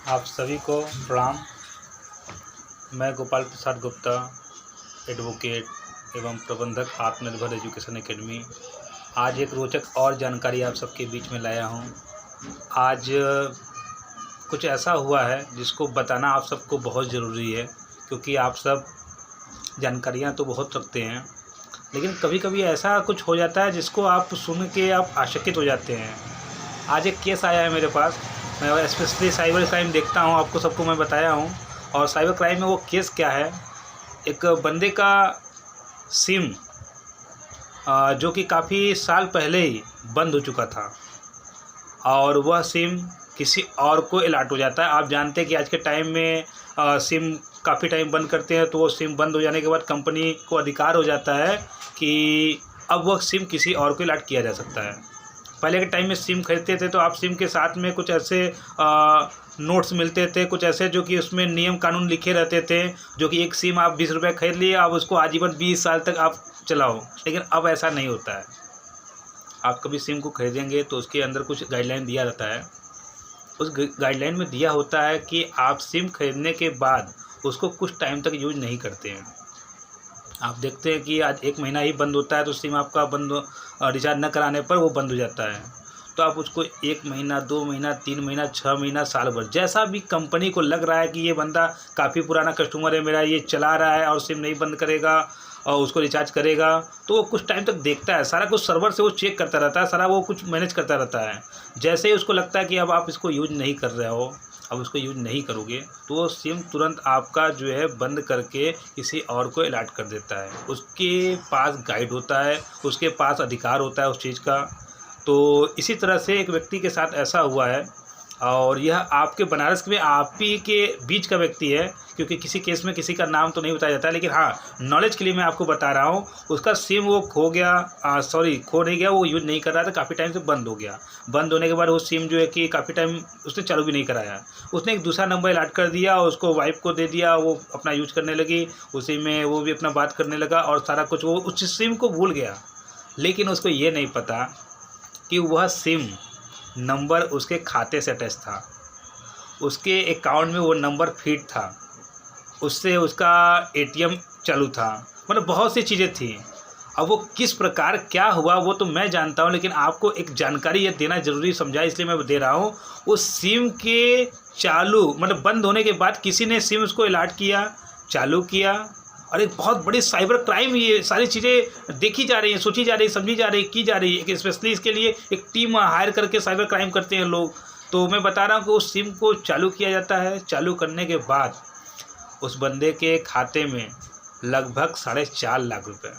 आप सभी को प्रणाम। मैं गोपाल प्रसाद गुप्ता, एडवोकेट एवं प्रबंधक आत्मनिर्भर एजुकेशन एकेडमी, आज एक रोचक और जानकारी आप सबके बीच में लाया हूं। आज कुछ ऐसा हुआ है जिसको बताना आप सबको बहुत ज़रूरी है, क्योंकि आप सब जानकारियां तो बहुत रखते हैं, लेकिन कभी कभी ऐसा कुछ हो जाता है जिसको आप सुन के आप आश्चर्यचकित हो जाते हैं। आज एक केस आया है मेरे पास। मैं स्पेशली साइबर क्राइम देखता हूं, आपको सबको मैं बताया हूं। और साइबर क्राइम में वो केस क्या है, एक बंदे का सिम जो कि काफ़ी साल पहले ही बंद हो चुका था और वह सिम किसी और को अलॉट हो जाता है। आप जानते हैं कि आज के टाइम में सिम काफ़ी टाइम बंद करते हैं, तो वो सिम बंद हो जाने के बाद कंपनी को अधिकार हो जाता है कि अब वह सिम किसी और को अलॉट किया जा सकता है। पहले के टाइम में सिम खरीदते थे तो आप सिम के साथ में कुछ ऐसे नोट्स मिलते थे, कुछ ऐसे जो कि उसमें नियम कानून लिखे रहते थे, जो कि एक सिम आप 20 रुपये खरीद लिए, आप उसको आजीवन 20 साल तक आप चलाओ। लेकिन अब ऐसा नहीं होता है। आप कभी सिम को खरीदेंगे तो उसके अंदर कुछ गाइडलाइन दिया रहता है। उस गाइडलाइन में दिया होता है कि आप सिम खरीदने के बाद उसको कुछ टाइम तक यूज नहीं करते हैं। आप देखते हैं कि आज 1 महीना ही बंद होता है, तो सिम आपका बंद रिचार्ज न कराने पर वो बंद हो जाता है। तो आप उसको 1 महीना, 2 महीना, 3 महीना, 6 महीना, साल भर, जैसा भी कंपनी को लग रहा है कि ये बंदा काफ़ी पुराना कस्टमर है मेरा, ये चला रहा है और सिम नहीं बंद करेगा और उसको रिचार्ज करेगा, तो वो कुछ टाइम तक देखता है। सारा कुछ सर्वर से वो चेक करता रहता है, सारा वो कुछ मैनेज करता रहता है। जैसे ही उसको लगता है कि अब आप इसको यूज नहीं कर रहे हो, अब उसको यूज नहीं करोगे, तो वो सिम तुरंत आपका जो है बंद करके किसी और को अलॉट कर देता है। उसके पास गाइड होता है, उसके पास अधिकार होता है उस चीज़ का। तो इसी तरह से एक व्यक्ति के साथ ऐसा हुआ है, और यह आपके बनारस में आप ही के बीच का व्यक्ति है, क्योंकि किसी केस में किसी का नाम तो नहीं बताया जाता, लेकिन हाँ, नॉलेज के लिए मैं आपको बता रहा हूँ। उसका सिम वो खो नहीं गया, वो यूज नहीं कर रहा था, काफ़ी टाइम से बंद हो गया। बंद होने के बाद वो सिम जो है कि काफ़ी टाइम उसने चालू भी नहीं कराया। उसने एक दूसरा नंबर अलॉट कर दिया और उसको वाइफ को दे दिया, वो अपना यूज करने लगी, उसी में वो भी अपना बात करने लगा और सारा कुछ वो उस सिम को भूल गया। लेकिन उसको ये नहीं पता कि वह सिम नंबर उसके खाते से अटैच था, उसके अकाउंट में वो नंबर फीड था, उससे उसका एटीएम चालू था, मतलब बहुत सी चीज़ें थी। अब वो किस प्रकार क्या हुआ वो तो मैं जानता हूँ, लेकिन आपको एक जानकारी ये देना ज़रूरी समझा, इसलिए मैं दे रहा हूँ। उस सिम के चालू मतलब बंद होने के बाद किसी ने सिम उसको अलॉट किया, चालू किया, और एक बहुत बड़ी साइबर क्राइम, ये सारी चीज़ें देखी जा रही हैं, सोची जा रही है, समझी जा रही है, की जा रही है। स्पेशली इसके लिए एक टीम हायर करके साइबर क्राइम करते हैं लोग। तो मैं बता रहा हूँ कि उस सिम को चालू किया जाता है। चालू करने के बाद उस बंदे के खाते में लगभग 4.5 लाख रुपये,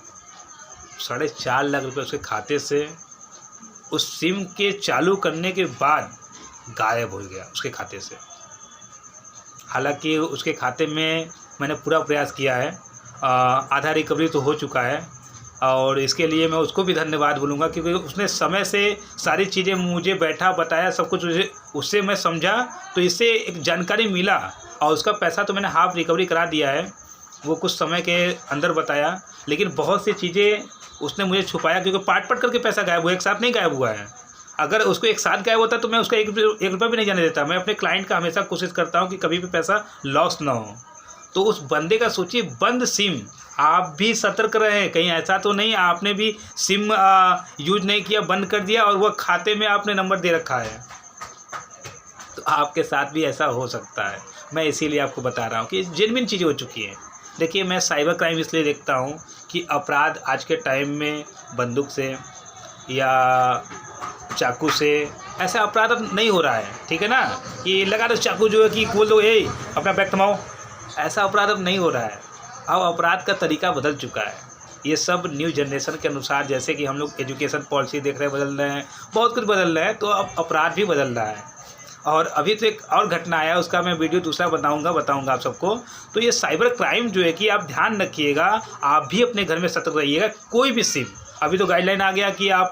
4.5 लाख रुपये उसके खाते से उस सिम के चालू करने के बाद गायब हो गया उसके खाते से। हालांकि उसके खाते में मैंने पूरा प्रयास किया है, आधा रिकवरी तो हो चुका है, और इसके लिए मैं उसको भी धन्यवाद बोलूँगा, क्योंकि उसने समय से सारी चीज़ें मुझे बैठा बताया, सब कुछ उससे मैं समझा, तो इससे एक जानकारी मिला। और उसका पैसा तो मैंने हाफ रिकवरी करा दिया है, वो कुछ समय के अंदर बताया, लेकिन बहुत सी चीज़ें उसने मुझे छुपाया, क्योंकि पार्ट करके पैसा गायब हुआ, एक साथ नहीं गायब हुआ है। अगर उसको एक साथ गायब होता तो मैं उसका एक रुपया भी नहीं जाने देता। मैं अपने क्लाइंट का हमेशा कोशिश करता हूँ कि कभी भी पैसा लॉस ना हो। तो उस बंदे का सोचिए, बंद सिम, आप भी सतर्क रहें, कहीं ऐसा तो नहीं आपने भी सिम यूज नहीं किया, बंद कर दिया और वह खाते में आपने नंबर दे रखा है, तो आपके साथ भी ऐसा हो सकता है। मैं इसीलिए आपको बता रहा हूँ कि जेन्युइन चीज़ें हो चुकी हैं। देखिए, मैं साइबर क्राइम इसलिए देखता हूँ कि अपराध आज के टाइम में बंदूक से या चाकू से ऐसा अपराध अब नहीं हो रहा है, ठीक है ना, कि लगा दो चाकू जो है कि खोल दो, अपना बैग थमाओ, ऐसा अपराध अब नहीं हो रहा है। अब अपराध का तरीका बदल चुका है। ये सब न्यू जनरेशन के अनुसार, जैसे कि हम लोग एजुकेशन पॉलिसी देख रहे हैं, बदल रहे हैं, बहुत कुछ बदल रहा है, तो अब अपराध भी बदल रहा है। और अभी तो एक और घटना आया, उसका मैं वीडियो दूसरा बताऊंगा आप सबको। तो ये साइबर क्राइम जो है कि आप ध्यान रखिएगा, आप भी अपने घर में सतर्क रहिएगा। कोई भी सिम, अभी तो गाइडलाइन आ गया कि आप